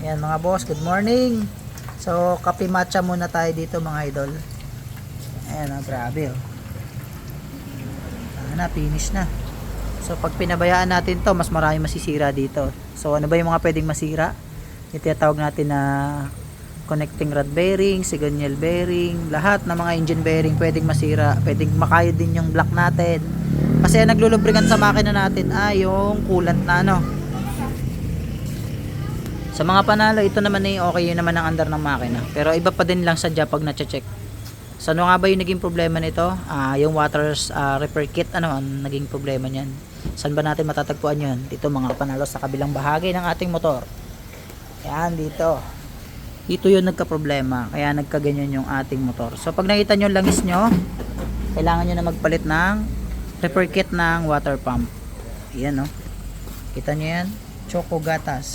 Ayan mga boss, good morning. So, kape matcha muna tayo dito mga idol. Ayan, grabe oh. Finish na. So, pag pinabayaan natin to, mas marami masisira dito. So, ano ba yung mga pwedeng masira? Ito yung tawag natin na connecting rod bearing, signal bearing, lahat ng mga engine bearing pwedeng masira. Pwedeng makayod din yung block natin. Kasi ang naglulubricant sa makina natin ay yung coolant na ano. Sa mga panalo, ito naman ay okay yun naman ang andar ng makina. Pero iba pa din lang sadya pag na-check. So ano nga ba yung naging problema nito? Yung water repair kit, ano ang naging problema niyan? Saan ba natin matatagpuan yun? Dito mga panalo sa kabilang bahagi ng ating motor. Yan dito. Dito yun nagka-problema. Kaya nagkaganyan yung ating motor. So pag nakita nyo langis nyo, kailangan nyo na magpalit ng repair kit ng water pump. Yan o. Kita nyo yan? Choco gatas.